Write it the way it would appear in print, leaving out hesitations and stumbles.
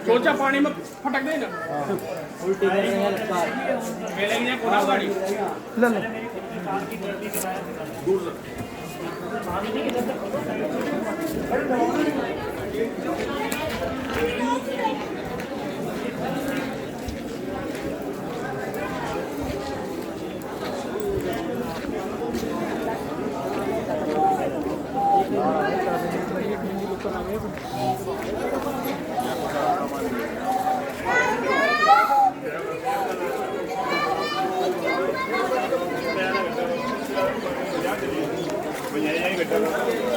सोचा पानी में फटक दे ना उल्टी करेंगे लगता है मिलेंगे कोना गाड़ी ले लो दूर बजाया ही बेटा